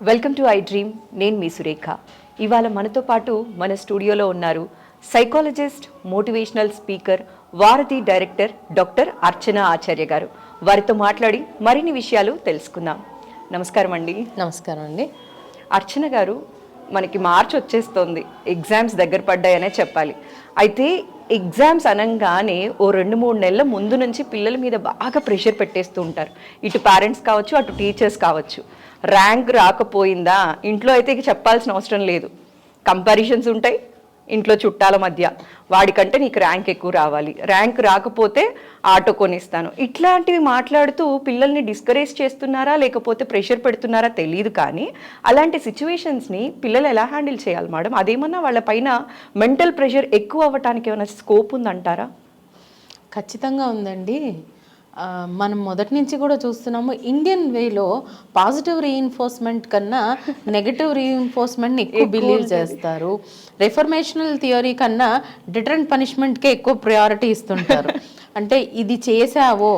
Welcome to I dream. నేను మీ సురేఖ. ఇవాళ మనతో పాటు మన స్టూడియోలో ఉన్నారు సైకాలజిస్ట్, మోటివేషనల్ స్పీకర్, వారధి డైరెక్టర్ డాక్టర్ అర్చన ఆచార్య గారు. వారితో మాట్లాడి మరిన్ని విషయాలు తెలుసుకుందాం. నమస్కారం అండి. నమస్కారం అండి. అర్చన గారు, మనకి మార్చ్ వచ్చేస్తోంది, ఎగ్జామ్స్ దగ్గర పడ్డాయనే చెప్పాలి. అయితే ఎగ్జామ్స్ అనగానే ఓ 2-3 నెలల ముందు నుంచి పిల్లల మీద బాగా ప్రెషర్ పెట్టేస్తూ ఉంటారు. ఇటు పేరెంట్స్ కావచ్చు, అటు టీచర్స్ కావచ్చు. ర్యాంక్ రాకపోయిందా, ఇంట్లో అయితే ఇక చెప్పాల్సిన అవసరం లేదు, కంపారిజన్స్ ఉంటాయి ఇంట్లో చుట్టాల మధ్య. వాడికంటే నీకు ర్యాంక్ ఎక్కువ రావాలి, ర్యాంక్ రాకపోతే ఆటో కొనిస్తాను, ఇట్లాంటివి మాట్లాడుతూ పిల్లల్ని డిస్కరేజ్ చేస్తున్నారా లేకపోతే ప్రెషర్ పెడుతున్నారా తెలియదు. కానీ అలాంటి సిచ్యువేషన్స్ని పిల్లలు ఎలా హ్యాండిల్ చేయాలి మేడం? అదేమన్నా వాళ్ళ పైన మెంటల్ ప్రెషర్ ఎక్కువ అవ్వటానికి ఏమైనా స్కోప్ ఉందంటారా? ఖచ్చితంగా ఉందండి. మనం మొదటి నుంచి కూడా చూస్తున్నాము, ఇండియన్ వేలో పాజిటివ్ రీఇన్ఫోర్స్మెంట్ కన్నా నెగటివ్ రీఇన్ఫోర్స్మెంట్ని ఎక్కువ బిలీవ్ చేస్తారు. రిఫర్మేషనల్ థియరీ కన్నా డిటరెంట్ పనిష్మెంట్కే ఎక్కువ ప్రయారిటీ ఇస్తుంటారు. అంటే ఇది చేసావో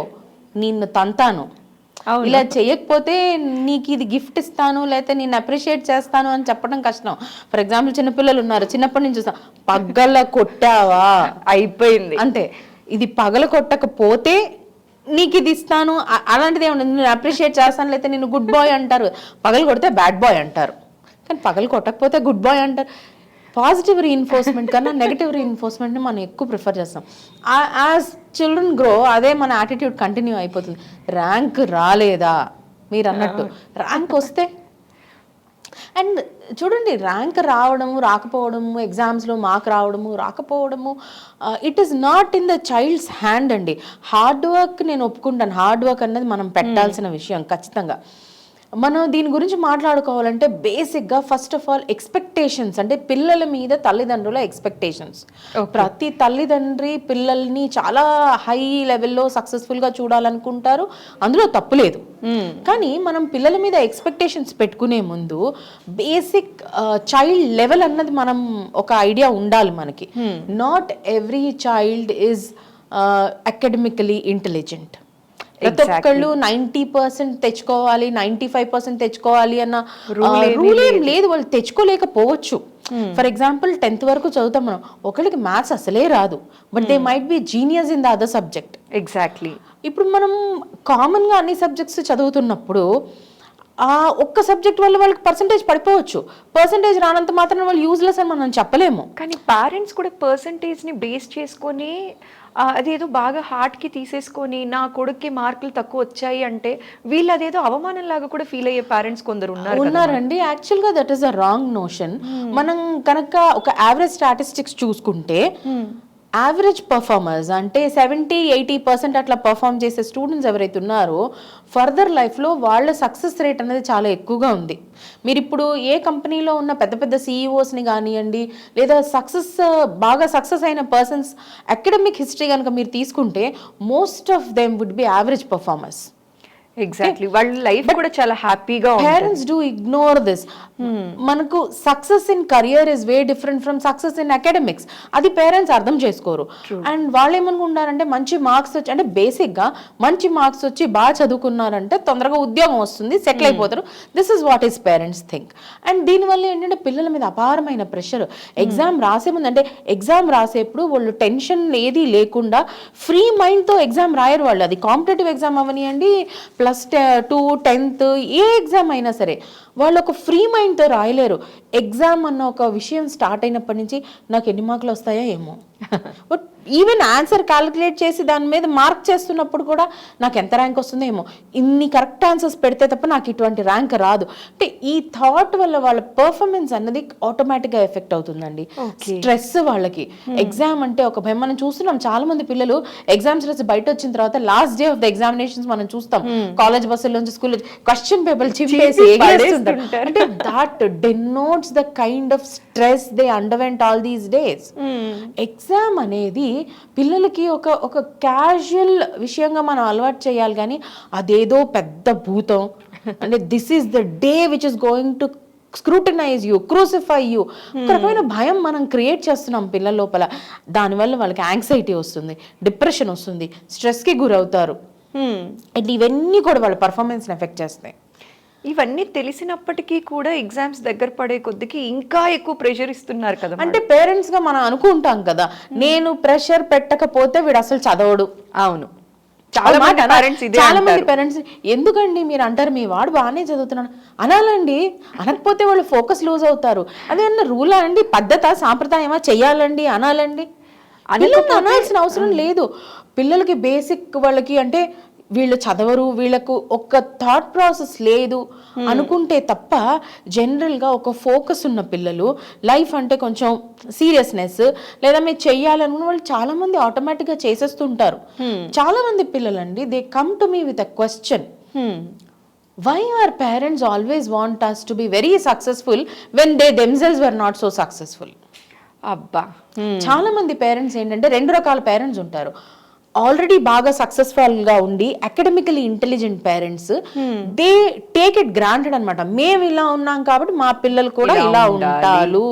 నిన్ను తంతాను, ఇలా చేయకపోతే నీకు ఇది గిఫ్ట్ ఇస్తాను, లేకపోతే నేను అప్రిషియేట్ చేస్తాను అని చెప్పడం కష్టం. ఫర్ ఎగ్జాంపుల్, చిన్నపిల్లలు ఉన్నారు, చిన్నప్పటి నుంచి చూస్తాం, పగల కొట్టావా అయిపోయింది అంటే, ఇది పగల కొట్టకపోతే నీకు ఇది ఇస్తాను అలాంటిది ఏమన్నా, నేను అప్రిషియేట్ చేస్తాను, లేకపోతే నేను గుడ్ బాయ్ అంటారు. పగలు కొడితే బ్యాడ్ బాయ్ అంటారు, కానీ పగలు కొట్టకపోతే గుడ్ బాయ్ అంటారు. పాజిటివ్ రీఇన్ఫోర్స్మెంట్ కన్నా నెగటివ్ రీఇన్ఫోర్స్మెంట్ని మనం ఎక్కువ ప్రిఫర్ చేస్తాం. యాజ్ చిల్డ్రన్ గ్రో, అదే మన యాటిట్యూడ్ కంటిన్యూ అయిపోతుంది. ర్యాంక్ రాలేదా, మీరు అన్నట్టు ర్యాంక్ వస్తే, అండ్ చూడండి, ర్యాంక్ రావడము రాకపోవడము, ఎగ్జామ్స్లో మార్క్ రావడము రాకపోవడము, it is not in the child's hand అండి. హార్డ్ వర్క్ నేను ఒప్పుకుంటాను, హార్డ్ వర్క్ అన్నది మనం పెట్టాల్సిన విషయం ఖచ్చితంగా. మనం దీని గురించి మాట్లాడుకోవాలంటే బేసిక్గా ఫస్ట్ ఆఫ్ ఆల్ ఎక్స్పెక్టేషన్స్, అంటే పిల్లల మీద తల్లిదండ్రుల ఎక్స్పెక్టేషన్స్. ప్రతి తల్లిదండ్రి పిల్లల్ని చాలా హై లెవెల్లో సక్సెస్ఫుల్గా చూడాలనుకుంటారు, అందులో తప్పు లేదు. కానీ మనం పిల్లల మీద ఎక్స్పెక్టేషన్స్ పెట్టుకునే ముందు బేసిక్ చైల్డ్ లెవెల్ అన్నది మనం ఒక ఐడియా ఉండాలి మనకి. Not every child is academically intelligent. ప్రతి ఒక్కళ్ళు 90% తెచ్చుకోవాలి, 95% తెచ్చుకోవాలి అన్న రూల్ ఏం లేదు. వాళ్ళు తెచ్చుకోలేకపోవచ్చు. ఫర్ ఎగ్జాంపుల్ 10th వరకు చదువుతాం మనం, ఒకరికి మ్యాథ్స్ అసలే రాదు, but they might be genius in the other subject. Exactly. ఇప్పుడు మనం కామన్గా అన్ని సబ్జెక్ట్స్ చదువుతున్నప్పుడు ఆ ఒక్క సబ్జెక్ట్ వల్ల వాళ్ళకి పర్సంటేజ్ పడిపోవచ్చు. పర్సంటేజ్ రానంత మాత్రం వాళ్ళు యూజ్లెస్ అని మనం చెప్పలేము. కానీ పేరెంట్స్ కూడా పర్సంటేజ్ని బేస్ చేసుకొని అదేదో బాగా హార్ట్కి తీసేసుకొని నా కొడుక్కి మార్కులు తక్కువ వచ్చాయి అంటే వీళ్ళు అదేదో అవమానంలాగా కూడా ఫీల్ అయ్యే పేరెంట్స్ కొందరు ఉన్నారండి. యాక్చువల్గా that is a wrong notion. మనం కనుక ఒక యావరేజ్ స్టాటిస్టిక్స్ చూసుకుంటే, యావరేజ్ పర్ఫార్మర్స్ అంటే 70-80% అట్లా పర్ఫామ్ చేసే స్టూడెంట్స్ ఎవరైతే ఉన్నారో ఫర్దర్ లైఫ్లో వాళ్ళ సక్సెస్ రేట్ అనేది చాలా ఎక్కువగా ఉంది. మీరు ఇప్పుడు ఏ కంపెనీలో ఉన్న పెద్ద పెద్ద CEOస్ని కానివ్వండి, లేదా బాగా సక్సెస్ అయిన పర్సన్స్ అకాడమిక్ హిస్టరీ కనుక మీరు తీసుకుంటే, most of them would be average performers. Exactly. వాళ్ళ లైఫ్ కూడా చాలా హ్యాపీగా. Parents do ignore this. మనకు success in career is way different from success in academics. అది పేరెంట్స్ అర్థం చేసుకోరు. అండ్ వాళ్ళు ఏమనుకుంటారంటే, మంచి మార్క్స్ వచ్చి, అంటే బేసిక్గా మంచి మార్క్స్ వచ్చి బాగా చదువుకున్నారంటే తొందరగా ఉద్యోగం వస్తుంది, సెటిల్ అయిపోతారు. This is what is parents think. And దీనివల్ల ఏంటంటే పిల్లల మీద అపారమైన ప్రెషర్. ఎగ్జామ్ రాసే ముందు, అంటే ఎగ్జామ్ రాసేప్పుడు వాళ్ళు టెన్షన్ ఏది లేకుండా ఫ్రీ మైండ్తో ఎగ్జామ్ రాయరు వాళ్ళు. అది కాంపిటేటివ్ ఎగ్జామ్ అవనివ్వండి, +2, 10th ఏ ఎగ్జామ్ అయినా సరే, వాళ్ళు ఒక ఫ్రీ మైండ్తో రాయలేరు. ఎగ్జామ్ అన్న ఒక విషయం స్టార్ట్ అయినప్పటి నుంచి నాకు ఎన్ని మార్కులు వస్తాయో ఏమో, బట్ ఈవెన్ ఆన్సర్ క్యాలిక్యులేట్ చేసి దాని మీద మార్క్ చేస్తున్నప్పుడు కూడా నాకు ఎంత ర్యాంక్ వస్తుందో ఏమో, ఇన్ని కరెక్ట్ ఆన్సర్స్ పెడితే తప్ప నాకు ఇటువంటి ర్యాంక్ రాదు. అంటే ఈ థాట్ వల్ల వాళ్ళ పర్ఫార్మెన్స్ అన్నది ఆటోమేటిక్గా ఎఫెక్ట్ అవుతుందండి. స్ట్రెస్ వాళ్ళకి. ఎగ్జామ్ అంటే ఒక భయం. మనం చూస్తున్నాం చాలా మంది పిల్లలు ఎగ్జామ్స్ రాసి బయట వచ్చిన తర్వాత last day of the examinations మనం చూస్తాం, కాలేజ్ బస్సుల నుంచి స్కూల్ క్వశ్చన్ పేపర్లు చింపేసి ఎగేస్తుంటారు. అంటే that denotes the kind of stress they underwent all these days. Exam అనేది పిల్లలకి ఒక క్యాజువల్ విషయంగా మనం అలవాటు చేయాలి, కానీ అదేదో పెద్ద భూతం. అంటే this is the day which is going to scrutinise you, crucify you. ఒక రకమైన భయం మనం క్రియేట్ చేస్తున్నాం పిల్లల లోపల. దానివల్ల వాళ్ళకి యాంగ్జైటీ వస్తుంది, డిప్రెషన్ వస్తుంది, స్ట్రెస్కి గురవుతారు. అండ్ ఇవన్నీ కూడా వాళ్ళ పర్ఫార్మెన్స్ని ఎఫెక్ట్ చేస్తాయి. ఇవన్నీ తెలిసినప్పటికీ కూడా ఎగ్జామ్స్ దగ్గర పడే కొద్దికి ఇంకా ఎక్కువ ప్రెషర్ ఇస్తున్నారు కదా. అంటే పేరెంట్స్ గా మనం అనుకుంటాం కదా, నేను ప్రెషర్ పెట్టకపోతే వీడు అసలు చదవడు. అవును, చాలా మంది పేరెంట్స్ ఎందుకండి మీరు అంటారు మీ వాడు బాగానే చదువుతున్నాడు అనాలండి, అనకపోతే వాళ్ళు ఫోకస్ లూజ్ అవుతారు. అదే రూల్ అండి, పద్ధత సాంప్రదాయమా, చెయ్యాలండి అనాలండి. అనాల్సిన అవసరం లేదు. పిల్లలకి బేసిక్ వాళ్ళకి అంటే వీళ్ళు చదవరు, వీళ్ళకు ఒక థాట్ ప్రాసెస్ లేదు అనుకుంటే తప్ప జనరల్గా ఒక ఫోకస్ ఉన్న పిల్లలు, లైఫ్ అంటే కొంచెం సీరియస్నెస్ లేదా మీరు చెయ్యాలనుకున్న వాళ్ళు చాలా మంది ఆటోమేటిక్గా చేసేస్తుంటారు. చాలా మంది పిల్లలండి they come to me with a question, why our parents always want us to be very successful when they themselves were not so successful? అబ్బా, చాలా మంది పేరెంట్స్ ఏంటంటే రెండు రకాల పేరెంట్స్ ఉంటారు. ఆల్రెడీ బాగా సక్సెస్ఫుల్ గా ఉండి academically intelligent parents, they take it granted అనమాట. మేము ఇలా ఉన్నాం కాబట్టి మా పిల్లలు కూడా ఇలా ఉంటారు,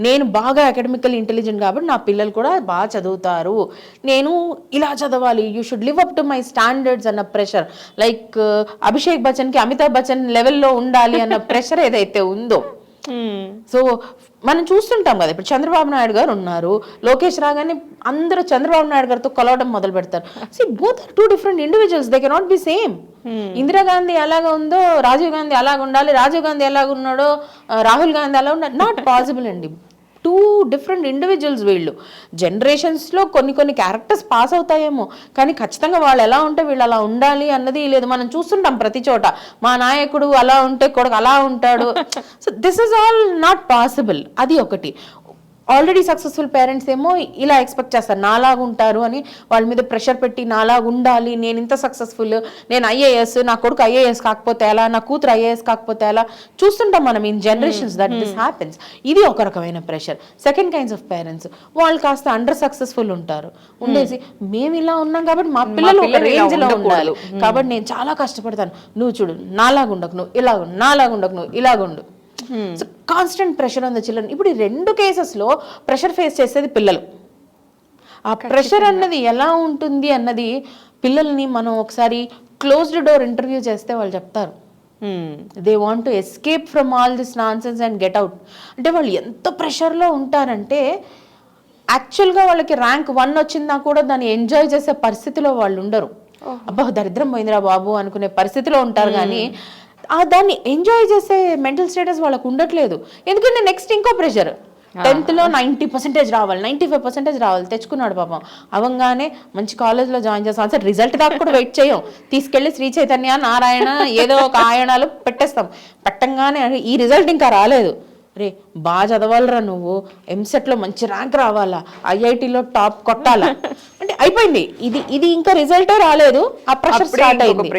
నేను బాగా అకాడమికలీ ఇంటెలిజెంట్ కాబట్టి నా పిల్లలు కూడా బాగా చదువుతారు, నేను ఇలా చదవాలి, you should live up to my standards అన్న ప్రెషర్. లైక్ అభిషేక్ బచ్చన్ కి అమితాబ్ బచ్చన్ లెవెల్లో ఉండాలి అన్న ప్రెషర్ ఏదైతే ఉందో. సో మనం చూస్తుంటాం కదా, ఇప్పుడు చంద్రబాబు నాయుడు గారు ఉన్నారు, లోకేష్ రాగానే అందరూ చంద్రబాబు నాయుడు గారితో కొలవడం మొదలు పెడతారు. See both are two different individuals, they cannot be same. Indira Gandhi ఎలాగ ఉందో రాజీవ్ గాంధీ అలాగ ఉండాలి, రాజీవ్ గాంధీ ఎలాగ ఉన్నాడో రాహుల్ గాంధీ అలా ఉండాలి, నాట్ పాసిబుల్ అండి. టూ డిఫరెంట్ ఇండివిజువల్స్ వీళ్ళు. జనరేషన్స్లో కొన్ని క్యారెక్టర్స్ పాస్ అవుతాయేమో, కానీ ఖచ్చితంగా వాళ్ళు ఎలా ఉంటే వీళ్ళు అలా ఉండాలి అన్నది లేదు. మనం చూస్తుంటాం ప్రతి చోట, మా నాయకుడు అలా ఉంటే కొడుకు అలా ఉంటాడు. So this is all not possible. అది ఒకటి. ఆల్రెడీ సక్సెస్ఫుల్ పేరెంట్స్ ఏమో ఇలా ఎక్స్పెక్ట్ చేస్తారు, నాలాగా ఉంటారు అని వాళ్ళ మీద ప్రెషర్ పెట్టి నాలాగా ఉండాలి, నేను ఇంత సక్సెస్ఫుల్, నేను ఐఏఎస్, నా కొడుకు ఐఏఎస్ కాకపోతే ఎలా, నా కూతురు ఐఏఎస్ కాకపోతే ఎలా, చూస్తుంటాం మనం in generations that this happens. ఇది ఒక రకమైన pressure. Second kinds of parents, వాళ్ళు కాస్త అండర్ సక్సెస్ఫుల్ ఉంటారు, ఉండేసి మేము ఇలా ఉన్నాం కాబట్టి మా పిల్లలు ఒక రేంజ్ లో ఉండాలి కాబట్టి నేను చాలా కష్టపడతాను, నువ్వు చూడు నాలాగా ఉండకు, నువ్వు ఇలా నాలాగా ఉండకు, నువ్వు ఇలాగుండు. So constant pressure on the children. ఇప్పుడు ఈ రెండు కేసెస్లో ప్రెషర్ ఫేస్ చేసేది పిల్లలు. ఆ ప్రెషర్ అన్నది ఎలా ఉంటుంది అన్నది పిల్లల్ని మనం ఒకసారి క్లోజ్డ్ డోర్ ఇంటర్వ్యూ చేస్తే వాళ్ళు చెప్తారు. They want to escape from all this nonsense and get out. అంటే వాళ్ళు ఎంత ప్రెషర్లో ఉంటారంటే యాక్చువల్గా వాళ్ళకి ర్యాంక్ 1 వచ్చిందా కూడా దాన్ని ఎంజాయ్ చేసే పరిస్థితిలో వాళ్ళు ఉండరు. అబ్బా దరిద్రం పోయిందిరా బాబు అనుకునే పరిస్థితిలో ఉంటారు, కానీ దాన్ని ఎంజాయ్ చేసే మెంటల్ స్టేటస్ వాళ్ళకు ఉండట్లేదు. ఎందుకంటే నెక్స్ట్ ఇంకో ప్రెషర్, 10th లో 90% రావాలి, 95% రావాలి, తెచ్చుకున్నాడు పాపం, అవంగానే మంచి కాలేజ్లో జాయిన్ చేస్తాం, అసలు రిజల్ట్ దాకా కూడా వెయిట్ చేయం, తీసుకెళ్ళి శ్రీ చైతన్య నారాయణ ఏదో ఒక ఆయనాలు పెట్టేస్తాం. పెట్టంగానే ఈ రిజల్ట్ ఇంకా రాలేదు, రే బాగా చదవాలరా నువ్వు, ఎంసెట్లో మంచి ర్యాంక్ రావాలా, ఐఐటీలో టాప్ కొట్టాలా అంటే అయిపోయింది. ఇది ఇంకా రిజల్టే రాలేదు, ఆ ప్రెషర్ స్టార్ట్ అయింది.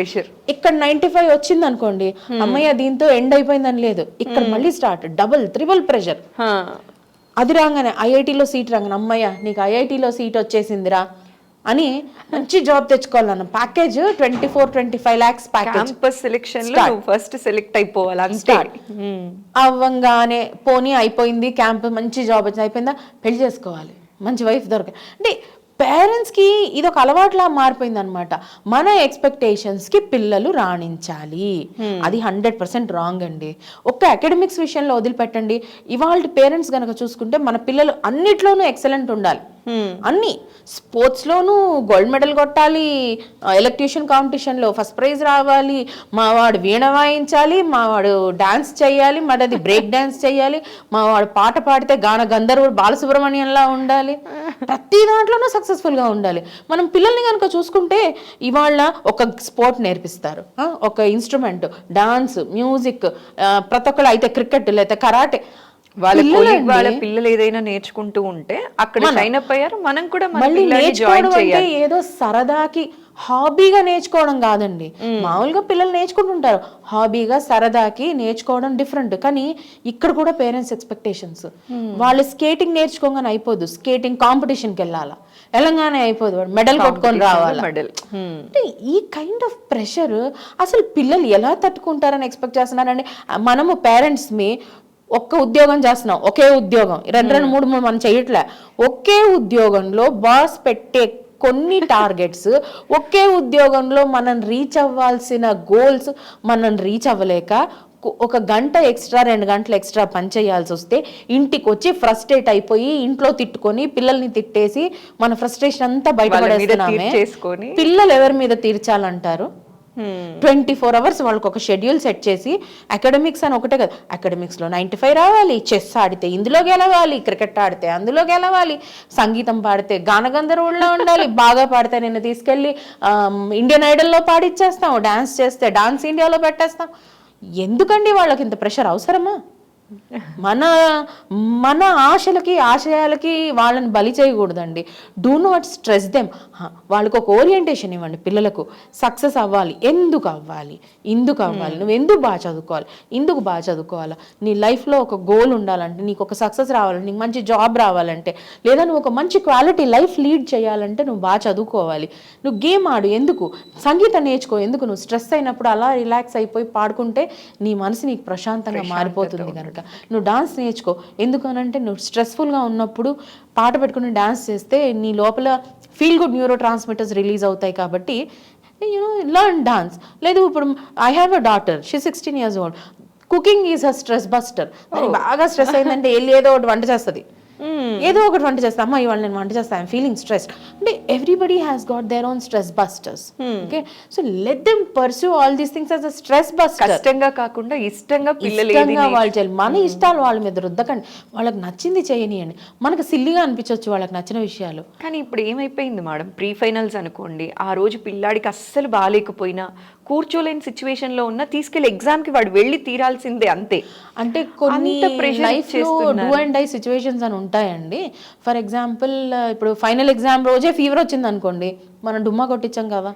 ఇక్కడ 95 వచ్చింది అనుకోండి, అమ్మయ్య దీంతో ఎండ్ అయిపోయిందని లేదు, ఇక్కడ మళ్ళీ స్టార్ట్ డబుల్ త్రిబుల్ ప్రెషర్. అది రాగానే ఐఐటీలో సీట్ రాగానే అమ్మయ్య నీకు ఐఐటీలో సీట్ వచ్చేసిందిరా అని మంచి జాబ్ తెచ్చుకోవాలన్న package 24-25 lakhs package. Campus selection లో ఫస్ట్ సెలెక్ట్ అయిపోవాలి అంతే. అవ్వంగానే పోనీ అయిపోయింది, క్యాంప్ మంచి జాబ్ వచ్చింది, అయిపోయిందా పెళ్లి చేసుకోవాలి, మంచి వైఫ్ దొరకాలి. అంటే పేరెంట్స్కి ఇది ఒక అలవాట్లా మారిపోయింది అనమాట. మన ఎక్స్పెక్టేషన్స్కి పిల్లలు రాణించాలి, అది 100% రాంగ్ అండి. ఒక్క అకాడమిక్స్ విషయంలో వదిలిపెట్టండి, ఇవాళ పేరెంట్స్ కనుక చూసుకుంటే మన పిల్లలు అన్నిట్లోనూ ఎక్సలెంట్ ఉండాలి, అన్ని స్పోర్ట్స్లోనూ గోల్డ్ మెడల్ కొట్టాలి, ఎలక్ట్యూషన్ కాంపిటీషన్లో ఫస్ట్ ప్రైజ్ రావాలి, మా వాడు వీణ వాయించాలి, మా వాడు డాన్స్ చేయాలి, మాది బ్రేక్ డాన్స్ చేయాలి, మా వాడు పాట పాడితే గాన గంధర్వుడు బాలసుబ్రహ్మణ్యంలా ఉండాలి, ప్రతి దాంట్లోనూ సక్సెస్ఫుల్గా ఉండాలి. మనం పిల్లల్ని కనుక చూసుకుంటే ఇవాళ ఒక స్పోర్ట్ నేర్పిస్తారు, ఒక ఇన్స్ట్రుమెంట్, డాన్స్, మ్యూజిక్, ప్రతి ఒక్కళ్ళు అయితే క్రికెట్ లేదా కరాటే, వాళ్ళ పిల్లలు ఏదైనా నేర్చుకుంటూ ఉంటే అక్కడ షైన్ అప్ అయ్యారు. మనం కూడా మళ్ళీ నేర్చుకోవడం అంటే ఏదో సరదాకి హాబీగా నేర్చుకోవడం కాదండి. మామూలుగా పిల్లలు నేర్చుకుంటుంటారు, హాబీగా సరదాకి నేర్చుకోవడం డిఫరెంట్. కానీ ఇక్కడ కూడా పేరెంట్స్ ఎక్స్పెక్టేషన్స్, వాళ్ళు స్కేటింగ్ నేర్చుకోగానే అయిపోదు, స్కేటింగ్ కాంపిటీషన్కి వెళ్ళాలా, తెలంగాణ అయిపోదు, మెడల్ కొట్టుకొని రావాలి. అంటే ఈ కైండ్ ఆఫ్ ప్రెషర్ అసలు పిల్లలు ఎలా తట్టుకుంటారని ఎక్స్పెక్ట్ చేస్తున్నారండి. మనము పేరెంట్స్ ఒక్క ఉద్యోగం చేస్తున్నాం, ఒకే ఉద్యోగం 2-3 మనం చేయట్లే, ఒకే ఉద్యోగంలో బాస్ పెట్టే కొన్ని టార్గెట్స్ ఒకే ఉద్యోగంలో మనం రీచ్ అవ్వాల్సిన గోల్స్ మనం రీచ్ అవ్వలేక ఒక గంట ఎక్స్ట్రా 2 గంటలు ఎక్స్ట్రా పని చేయాల్సి వస్తే ఇంటికి వచ్చి ఫ్రస్ట్రేట్ అయిపోయి ఇంట్లో తిట్టుకొని పిల్లల్ని తిట్టేసి మన ఫ్రస్ట్రేషన్ అంతా బయటపడేస్తున్నామే. పిల్లలు ఎవరి మీద తీర్చాలంటారు? 24 hours వాళ్ళకి ఒక షెడ్యూల్ సెట్ చేసి అకాడమిక్స్ అని ఒకటే కదా, అకాడమిక్స్లో 95 రావాలి, చెస్ ఆడితే ఇందులో గెలవాలి, క్రికెట్ ఆడితే అందులో గెలవాలి, సంగీతం పాడితే గానగంధర్వుల్లో ఉండాలి, బాగా పాడితే నేను తీసుకెళ్ళి ఇండియన్ ఐడల్లో పాడిచ్చేస్తాం, డాన్స్ చేస్తే డాన్స్ ఇండియాలో పెట్టేస్తాం. ఎందుకండి వాళ్ళకి ఇంత ప్రెషర్ అవసరమా? మన మన ఆశలకి ఆశయాలకి వాళ్ళని బలి చేయకూడదండి. Do not stress them. వాళ్ళకు ఒక ఓరియంటేషన్ ఇవ్వండి. పిల్లలకు సక్సెస్ అవ్వాలి, ఎందుకు అవ్వాలి, ఇందుకు అవ్వాలి, నువ్వు ఎందుకు బాగా చదువుకోవాలి, ఇందుకు బాగా చదువుకోవాలా, నీ లైఫ్లో ఒక గోల్ ఉండాలంటే, నీకు ఒక సక్సెస్ రావాలంటే, నీకు మంచి జాబ్ రావాలంటే, లేదా నువ్వు ఒక మంచి క్వాలిటీ లైఫ్ లీడ్ చేయాలంటే నువ్వు బాగా చదువుకోవాలి. నువ్వు గేమ్ ఆడు, ఎందుకు సంగీతం నేర్చుకో, ఎందుకు నువ్వు స్ట్రెస్ అయినప్పుడు అలా రిలాక్స్ అయిపోయి పాడుకుంటే నీ మనసు నీకు ప్రశాంతంగా మారిపోతుంది కనుక. నువ్వు డాన్స్ నేర్చుకో, ఎందుకనంటే నువ్వు స్ట్రెస్ఫుల్గా ఉన్నప్పుడు పాట పెట్టుకుని డాన్స్ చేస్తే నీ లోపల feel good neuro transmitters release అవుతాయి. కాబట్టి లర్న్ డాన్స్. లేదు ఇప్పుడు I have a daughter, she 16 years old. Cooking is a stress buster. బాగా స్ట్రెస్ అయిందంటే వెళ్ళి ఏదో ఒకటి వంట చేస్తుంది, ఏదో ఒకటి వంట చేస్తా, అమ్మ ఇవాళ నేను వంట చేస్తాను, ఐఎమ్ ఫీలింగ్ స్ట్రెస్. అంటే everybody has got their own stress busters. Okay, so let them pursue all these things as a stress buster. కష్టంగా కాకుండా ఇష్టంగా పిల్లలు వాళ్ళు చేయాలి. మన ఇష్టాలు వాళ్ళ మీద రుద్దకండి, వాళ్ళకి నచ్చింది చేయనియండి. మనకు సిల్లిగా అనిపించవచ్చు వాళ్ళకి నచ్చిన విషయాలు. కానీ ఇప్పుడు ఏమైపోయింది మేడం, ప్రీ ఫైనల్స్ అనుకోండి, ఆ రోజు పిల్లాడికి అస్సలు బాగాలేకపోయినా కూర్చోలేని సిచ్యువేషన్ లో ఉన్న తీసుకెళ్లి ఎగ్జామ్ కి వాడు వెళ్ళి తీరాల్సిందే అంతే. అంటే కొన్ని లైఫ్ లో డూ అండ్ డై సిచ్యువేషన్స్ అని ఉంటాయండి. ఫర్ ఎగ్జాంపుల్ ఇప్పుడు ఫైనల్ ఎగ్జామ్ రోజే ఫీవర్ వచ్చింది అనుకోండి, మనం డుమ్మా కొట్టించాం కదా,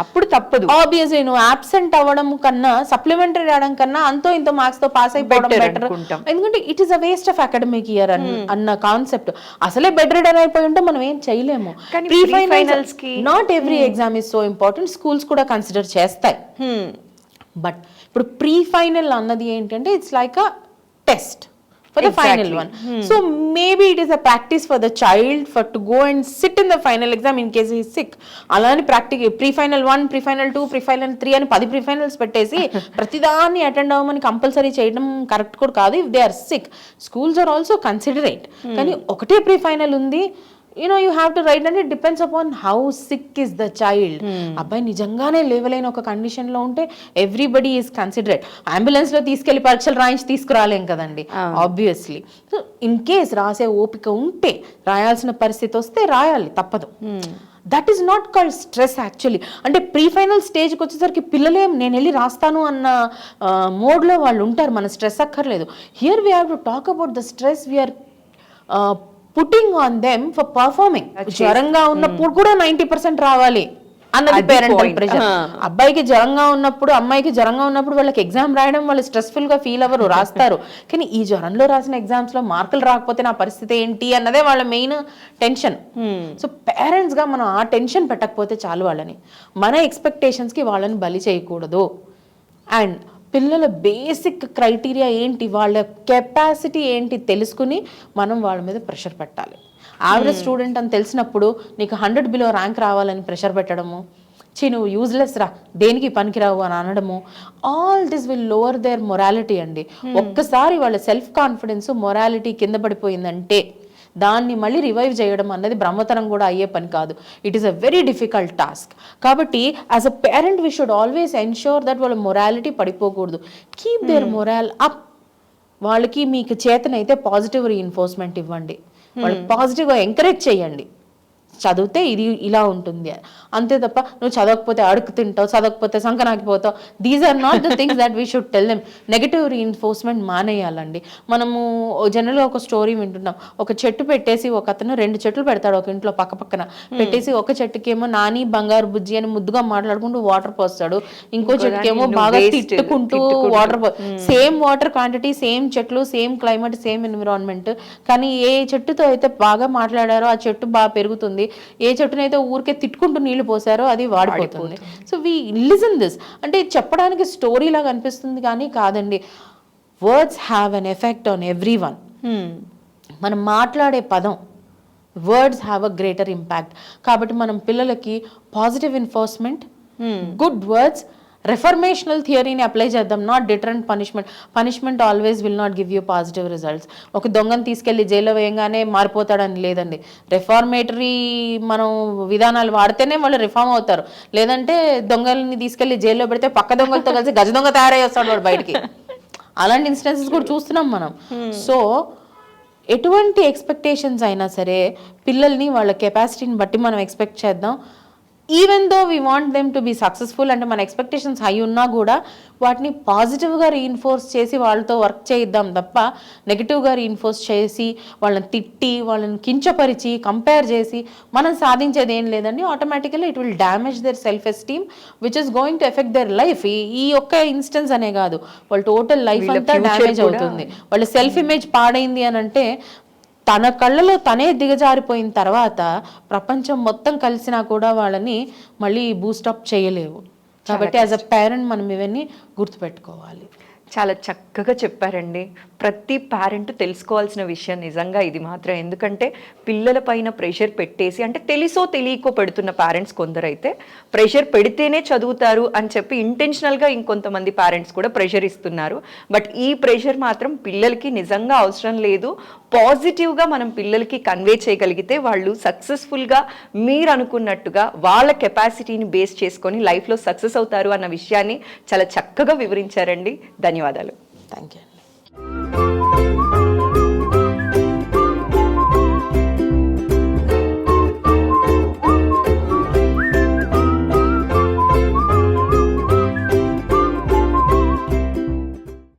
అప్పుడు తప్పదు. ఆబ్వియస్లీ నువ్వు అబ్సెంట్ అవ్వడం కన్నా సప్లిమెంటరీ రావడం కన్నా అంతో ఇంతో మార్క్స్ తో పాస్ అయిపోవడం బెటర్. ఎందుకంటే it is a waste of academic year అన్న కాన్సెప్ట్. అసలే బెడ్ రిడన్ అయిపోయి ఉంటే మనం ఏం చేయలేము. ప్రీ ఫైనల్స్ కి not every exam is so important, schools కూడా కన్సిడర్ చేస్తాయి. బట్ ఇప్పుడు ప్రీ ఫైనల్ అన్నది ఏంటంటే it's like a test for the final one. So maybe it is a practice for the child for to go and sit in the final exam in case he is sick. అలాని pre-final 1, pre-final 2, pre-final 3 అని 10 pre-finals పెట్టేసి ప్రతిదాన్ని attend అవ్వమని compulsory చేయడం correct కూడా కాదు. If they are sick, schools are also considerate. కానీ ఒకటే ప్రీ-ఫైనల్ ఉంది, you have to write, and it depends upon how sick is the child. అబ్బాయి నిజంగానే లేవలేని ఒక కండిషన్ లో ఉంటే ఎవ్రీబడి ఈస్ కన్సిడరేట్. అంబులెన్స్ లో తీసుకెళ్లి పరీక్షలు రాయించి తీసుకురాలేం కదండి ఆబ్వియస్లీ. సో ఇన్ కేస్ రాసే ఓపిక ఉంటే, రాయాల్సిన పరిస్థితి వస్తే రాయాలి, తప్పదు. That is not called stress actually. అంటే ప్రీ ఫైనల్ స్టేజ్కి వచ్చేసరికి పిల్లలేం నేను వెళ్ళి రాస్తాను అన్న మోడ్లో వాళ్ళు ఉంటారు, మన స్ట్రెస్ అక్కర్లేదు. Here we have to talk about the stress we're putting on them for performing. జ్వరంగా ఉన్నప్పుడు కూడా 90% రావాలి అన్నది పేరెంటల్ ప్రెషర్. అబ్బాయికి జ్వరంగా ఉన్నప్పుడు, అమ్మాయికి జ్వరంగా ఉన్నప్పుడు వాళ్ళకి ఎగ్జామ్ రాయడం వాళ్ళు స్ట్రెస్ఫుల్ గా ఫీల్ అవ్వరు, రాస్తారు. కానీ ఈ జ్వరంలో రాసిన ఎగ్జామ్స్ లో మార్కులు రాకపోతే నా పరిస్థితి ఏంటి అన్నదే వాళ్ళ మెయిన్ టెన్షన్. సో పేరెంట్స్ గా మనం ఆ టెన్షన్ పెట్టకపోతే చాలు వాళ్ళని. మన ఎక్స్పెక్టేషన్స్ కి వాళ్ళని బలి చేయకూడదు. అండ్ పిల్లల బేసిక్ క్రైటీరియా ఏంటి, వాళ్ళ కెపాసిటీ ఏంటి తెలుసుకుని మనం వాళ్ళ మీద ప్రెషర్ పెట్టాలి. యావరేజ్ స్టూడెంట్ అని తెలిసినప్పుడు నీకు 100 బిలో ర్యాంక్ రావాలని ప్రెషర్ పెట్టడము, నువ్వు యూజ్లెస్ రా, దేనికి పనికిరావు అని అనడము, all this will lower their morality అండి. ఒక్కసారి వాళ్ళ సెల్ఫ్ కాన్ఫిడెన్స్ మొరాలిటీ కింద పడిపోయిందంటే దాన్ని మళ్ళీ రివైవ్ చేయడం అన్నది బ్రహ్మతరం కూడా అయ్యే పని కాదు. It is a very difficult task. కాబట్టి as a parent we should always ensure that వాళ్ళ మొరాలిటీ పడిపోకూడదు. Keep their moral up. వాళ్ళకి మీకు చేతనైతే పాజిటివ్ రీఇన్ఫోర్స్మెంట్ ఇవ్వండి, వాళ్ళకి పాజిటివ్గా ఎంకరేజ్ చేయండి. చదివితే ఇది ఇలా ఉంటుంది అంతే తప్ప నువ్వు చదవకపోతే అడుగు తింటావు, చదవకపోతే సంకనాకిపోతావు. These are not the things that we should tell them. Negative reinforcement మానేయాలండి. మనము జనరల్గా ఒక స్టోరీ వింటున్నాం, ఒక చెట్టు పెట్టేసి ఒక అతను 2 చెట్లు పెడతాడు ఒక ఇంట్లో పక్క పక్కన పెట్టేసి, ఒక చెట్టుకేమో నాని బంగారు బుజ్జి అని ముద్దుగా మాట్లాడుకుంటూ వాటర్ పోస్తాడు, ఇంకో చెట్టుకేమో బాగా తిట్టుకుంటూ water same water quantity, same చెట్లు, సేమ్ క్లైమేట్, సేమ్ ఎన్విరాన్మెంట్. కానీ ఏ చెట్టుతో అయితే బాగా మాట్లాడారో ఆ చెట్టు బాగా పెరుగుతుంది, ఏ చెట్టునైతే ఊరికే తిట్టుకుంటూ నీళ్లు పోసారో అది వాడిపోతుంది. So we listen this. అంటే చెప్పడానికి స్టోరీ లాగా అనిపిస్తుంది కానీ కాదండి. Words have an effect on every one. మనం మాట్లాడే పదం words have a greater impact. కాబట్టి మనం పిల్లలకి positive enforcement, good words, reformational థియరీని అప్లై చేద్దాం, not deterrent punishment. Punishment always will not give you positive results. ఒక దొంగను తీసుకెళ్లి జైల్లో వేయంగానే మారిపోతాడని లేదండి. రెఫార్మేటరీ మనం విధానాలు వాడితేనే వాళ్ళు రిఫార్మ్ అవుతారు. లేదంటే దొంగల్ని తీసుకెళ్లి జైల్లో పెడితే పక్క దొంగలతో కలిసి గజ దొంగ తయారై వస్తాడు వాడు బయటికి. అలాంటి ఇన్స్టెన్సెస్ కూడా చూస్తున్నాం మనం. సో ఎటువంటి ఎక్స్పెక్టేషన్స్ అయినా సరే పిల్లల్ని వాళ్ళ కెపాసిటీని బట్టి మనం ఎక్స్పెక్ట్ చేద్దాం. Even though we want them to be successful, అంటే మన ఎక్స్పెక్టేషన్స్ హై ఉన్నా కూడా వాటిని పాజిటివ్గా రీఇన్ఫోర్స్ చేసి వాళ్ళతో వర్క్ చేయిద్దాం తప్ప నెగిటివ్గా రీఇన్ఫోర్స్ చేసి వాళ్ళని తిట్టి వాళ్ళని కించపరిచి కంపేర్ చేసి మనం సాధించేది ఏం లేదండి. Automatically it will damage their self esteem which is going to affect their life. ఈ ఒక్క ఇన్స్టెన్స్ అనే కాదు, వాళ్ళ టోటల్ లైఫ్ అంతా డ్యామేజ్ అవుతుంది. వాళ్ళ సెల్ఫ్ ఇమేజ్ పాడైంది అని అంటే తన కళ్ళలో తనే దిగజారిపోయిన తర్వాత ప్రపంచం మొత్తం కలిసినా కూడా వాళ్ళని మళ్ళీ బూస్టప్ చేయలేవు. కాబట్టి యాజ్ అ పేరెంట్ మనం ఇవన్నీ గుర్తుపెట్టుకోవాలి. చాలా చక్కగా చెప్పారండి. ప్రతి పేరెంట్ తెలుసుకోవాల్సిన విషయం నిజంగా ఇది మాత్రం. ఎందుకంటే పిల్లల పైన ప్రెషర్ పెట్టేసి, అంటే తెలుసో తెలియకో పెడుతున్న పేరెంట్స్ కొందరైతే ప్రెషర్ పెడితేనే చదువుతారు అని చెప్పి ఇంటెన్షనల్గా ఇంకొంతమంది పేరెంట్స్ కూడా ప్రెషర్ ఇస్తున్నారు. బట్ ఈ ప్రెషర్ మాత్రం పిల్లలకి నిజంగా అవసరం లేదు. పాజిటివ్గా మనం పిల్లలకి కన్వే చేయగలిగితే వాళ్ళు సక్సెస్ఫుల్గా మీరు అనుకున్నట్టుగా వాళ్ళ కెపాసిటీని బేస్ చేసుకొని లైఫ్లో సక్సెస్ అవుతారు అన్న విషయాన్ని చాలా చక్కగా వివరించారండి. ధన్యవాదాలు. Thank you.